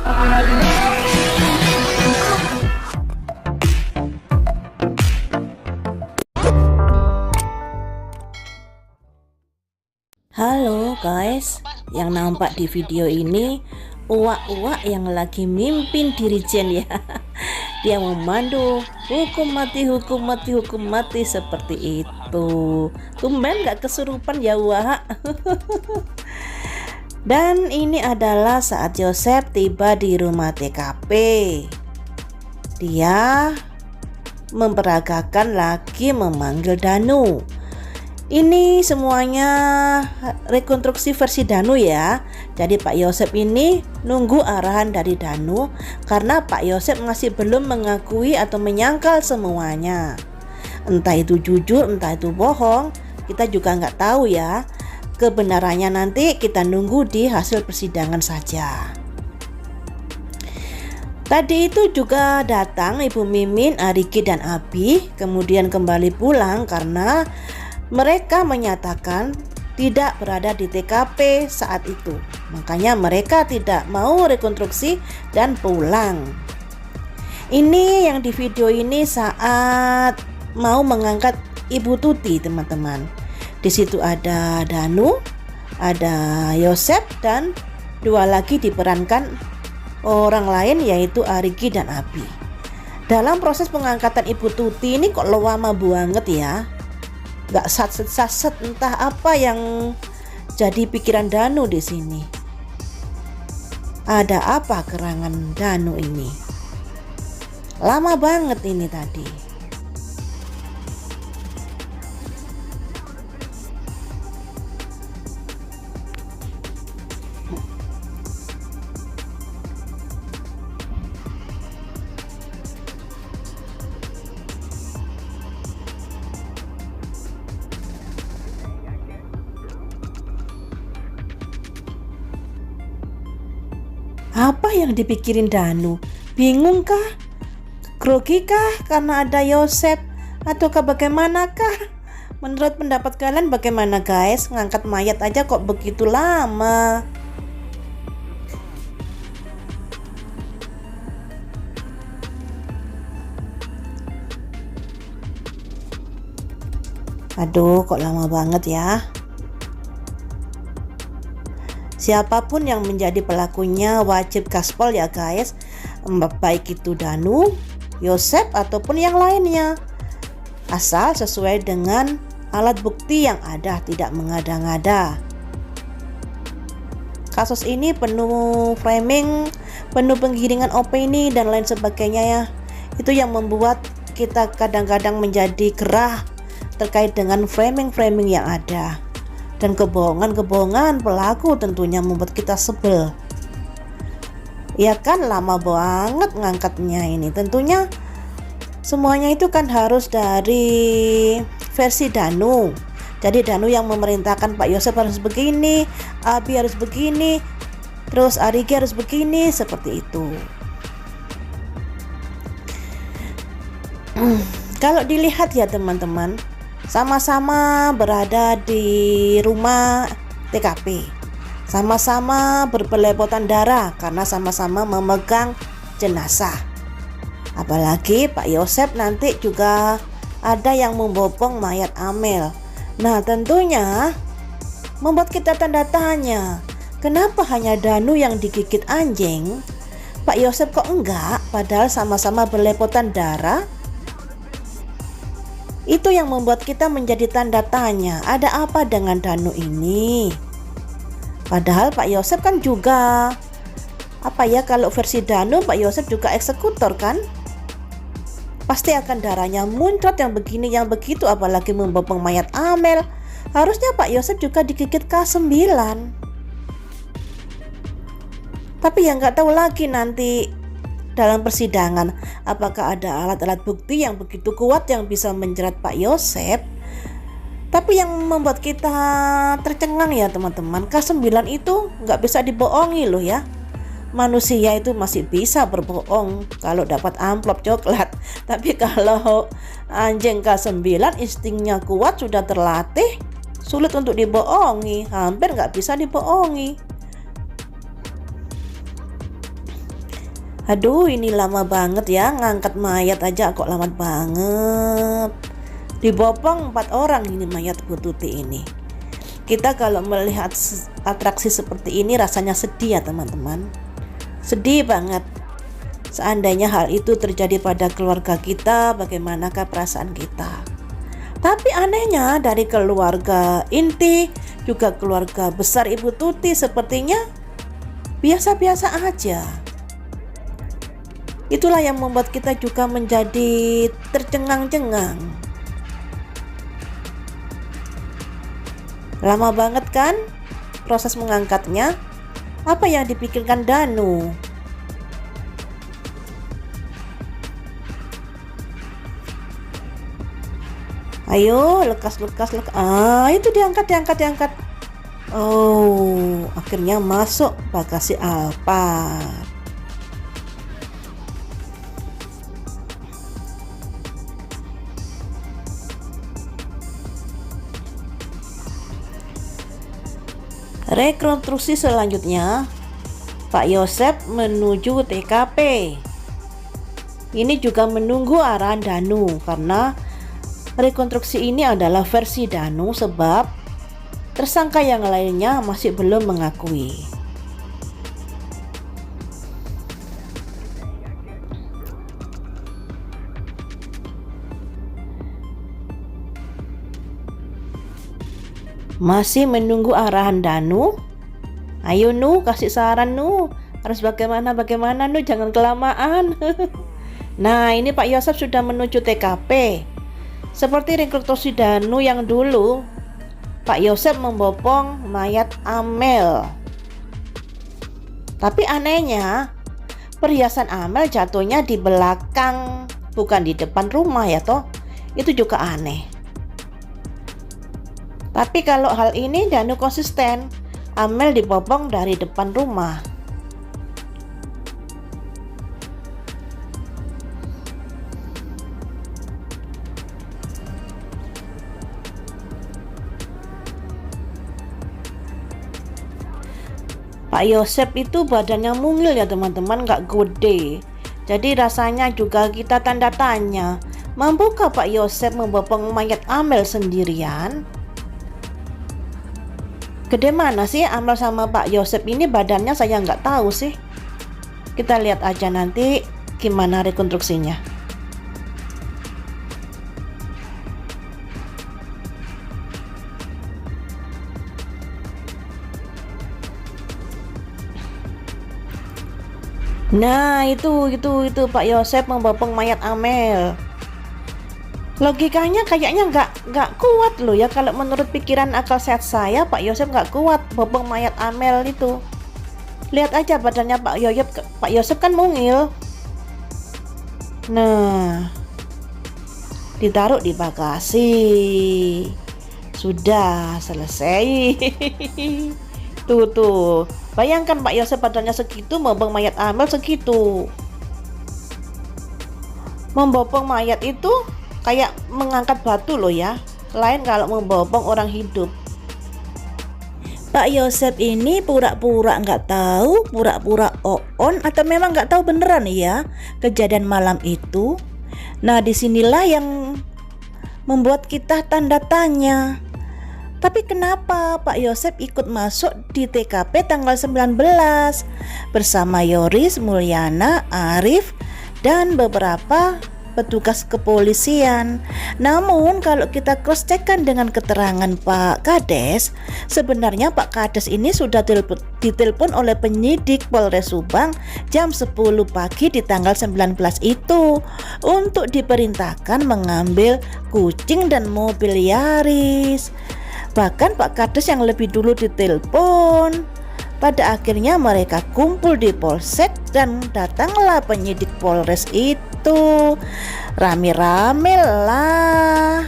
Halo guys, yang nampak di video ini uak-uak yang lagi mimpin dirijen ya. Dia memandu hukum mati, hukum mati, hukum mati seperti itu. Tumben gak kesurupan ya uak. Dan ini adalah saat Yosef tiba di rumah TKP. Dia memperagakan lagi memanggil Danu. Ini semuanya rekonstruksi versi Danu ya. Jadi Pak Yosef ini nunggu arahan dari Danu karena Pak Yosef masih belum mengakui atau menyangkal semuanya. Entah itu jujur, entah itu bohong, kita juga nggak tahu ya. Kebenarannya nanti kita nunggu di hasil persidangan saja. Tadi itu juga datang Ibu Mimin, Ariki dan Abi, kemudian kembali pulang karena mereka menyatakan tidak berada di TKP saat itu. Makanya mereka tidak mau rekonstruksi dan pulang. Ini yang di video ini saat mau mengangkat Ibu Tuti, teman-teman. Di situ ada Danu, ada Yosef, dan dua lagi diperankan orang lain yaitu Ariki dan Abi. Dalam proses pengangkatan Ibu Tuti ini kok lama banget ya. Gak saset-saset, entah apa yang jadi pikiran Danu di sini. Ada apa gerangan Danu ini? Lama banget ini tadi. Apa yang dipikirin Danu? Bingung kah? Grogi kah karena ada Yosef? Ataukah bagaimanakah? Menurut pendapat kalian bagaimana guys? Ngangkat mayat aja kok begitu lama? Aduh, kok lama banget ya? Siapapun yang menjadi pelakunya wajib gaspol ya guys. Baik itu Danu, Yosef ataupun yang lainnya. Asal sesuai dengan alat bukti yang ada, tidak mengada-ngada. Kasus ini penuh framing, penuh penggiringan opini dan lain sebagainya ya. Itu yang membuat kita kadang-kadang menjadi gerah terkait dengan framing-framing yang ada. Dan kebohongan-kebohongan pelaku tentunya membuat kita sebel. Ya kan, lama banget ngangkatnya ini. Tentunya semuanya itu kan harus dari versi Danu. Jadi Danu yang memerintahkan Pak Yosef harus begini, Abi harus begini, terus Ariki harus begini, seperti itu. Kalau dilihat ya teman-teman, sama-sama berada di rumah TKP, sama-sama berbelepotan darah karena sama-sama memegang jenazah. Apalagi Pak Yosef nanti juga ada yang membopong mayat Amel. Nah tentunya membuat kita tanda tanya, kenapa hanya Danu yang digigit anjing, Pak Yosef kok enggak, padahal sama-sama berlepotan darah? Itu yang membuat kita menjadi tanda tanya, ada apa dengan Danu ini? Padahal Pak Yosef kan juga, kalau versi Danu, Pak Yosef juga eksekutor kan? Pasti akan darahnya muncrat yang begini, yang begitu, apalagi membopong mayat Amel. Harusnya Pak Yosef juga digigit K9. Tapi yang nggak tahu lagi nanti dalam persidangan, apakah ada alat-alat bukti yang begitu kuat yang bisa menjerat Pak Yosef. Tapi yang membuat kita tercengang ya teman-teman, K9 itu nggak bisa dibohongi loh ya. Manusia itu masih bisa berbohong kalau dapat amplop coklat. Tapi kalau anjing K9 instingnya kuat, sudah terlatih, sulit untuk dibohongi, hampir nggak bisa dibohongi. Aduh, ini lama banget ya, ngangkat mayat aja kok lama banget. Dibopong 4 orang ini mayat Bu Tuti ini. Kita kalau melihat atraksi seperti ini rasanya sedih ya teman-teman. Sedih banget. Seandainya hal itu terjadi pada keluarga kita, bagaimanakah perasaan kita? Tapi anehnya dari keluarga inti, juga keluarga besar Ibu Tuti sepertinya biasa-biasa aja. Itulah yang membuat kita juga menjadi tercengang-cengang. Lama banget kan proses mengangkatnya? Apa yang dipikirkan Danu? Ayo, lekas. Itu diangkat. Oh, akhirnya masuk bagasi Alphard. Rekonstruksi selanjutnya, Pak Yosep menuju TKP. Ini juga menunggu arahan Danu karena rekonstruksi ini adalah versi Danu sebab tersangka yang lainnya masih belum mengakui. Masih menunggu arahan Danu. Ayo Nu, kasih saran Nu. Harus bagaimana Nu, jangan kelamaan. Nah, ini Pak Yosep sudah menuju TKP. Seperti rekonstruksi Danu yang dulu, Pak Yosep membopong mayat Amel. Tapi anehnya, perhiasan Amel jatuhnya di belakang, bukan di depan rumah ya toh. Itu juga aneh. Tapi kalau hal ini Danu konsisten, Amel dibopong dari depan rumah. Pak Yosep itu badannya mungil ya teman-teman, gak gede. Jadi rasanya juga kita tanda tanya, mampukah Pak Yosep membopong mayat Amel sendirian? Gede mana sih Amel sama Pak Yosep ini badannya, saya nggak tahu sih. Kita lihat aja nanti gimana rekonstruksinya. Nah itu Pak Yosep membopong mayat Amel. Logikanya kayaknya nggak kuat loh ya, kalau menurut pikiran akal sehat saya Pak Yosep nggak kuat bopong mayat Amel itu. Lihat aja badannya Pak Yosep kan mungil. Nah, ditaruh di bagasi. Sudah selesai. Tuh. Bayangkan Pak Yosep badannya segitu, membopong mayat Amel segitu. Membopong mayat itu kayak mengangkat batu loh ya, lain kalau membopong orang hidup. Pak Yosep ini pura-pura nggak tahu, pura-pura on, atau memang nggak tahu beneran ya kejadian malam itu. Nah disinilah yang membuat kita tanda tanya. Tapi kenapa Pak Yosep ikut masuk di TKP tanggal 19 bersama Yoris, Mulyana, Arif, dan beberapa petugas kepolisian. Namun kalau kita cross checkkan dengan keterangan Pak Kades, sebenarnya Pak Kades ini sudah ditelepon oleh penyidik Polres Subang jam 10 pagi di tanggal 19 itu untuk diperintahkan mengambil kucing dan mobil Yaris. Bahkan Pak Kades yang lebih dulu ditelepon. Pada akhirnya mereka kumpul di Polsek dan datanglah penyidik Polres itu rame-rame lah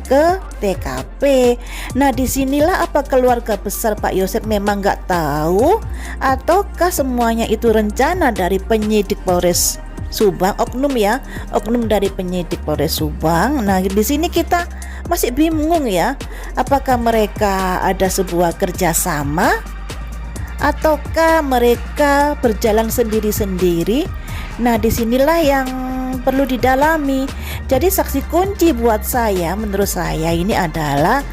ke TKP. Nah disinilah apa keluarga besar Pak Yosep memang nggak tahu, ataukah semuanya itu rencana dari penyidik Polres Subang, oknum dari penyidik Polres Subang. Nah di sini kita masih bingung ya, apakah mereka ada sebuah kerjasama ataukah mereka berjalan sendiri-sendiri Nah, disinilah yang perlu didalami. Jadi saksi kunci buat saya, menurut saya ini adalah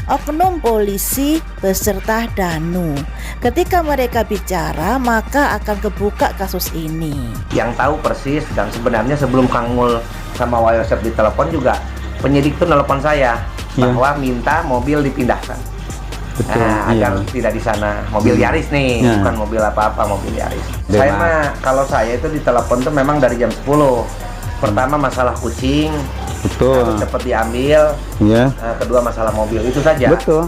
oknum polisi beserta Danu. Ketika mereka bicara, maka akan kebuka kasus ini. Yang tahu persis, dan sebenarnya sebelum Kang Mul sama Wayosep ditelepon juga, penyidik tuh nelpon saya bahwa minta mobil dipindahkan. Betul, Agar tidak di sana. Mobil Yaris nih, bukan mobil apa-apa, mobil Yaris. Saya mah, kalau saya itu ditelepon tuh memang dari jam 10. Pertama masalah kucing, betul, harus cepat diambil. Kedua masalah mobil, itu saja. Betul.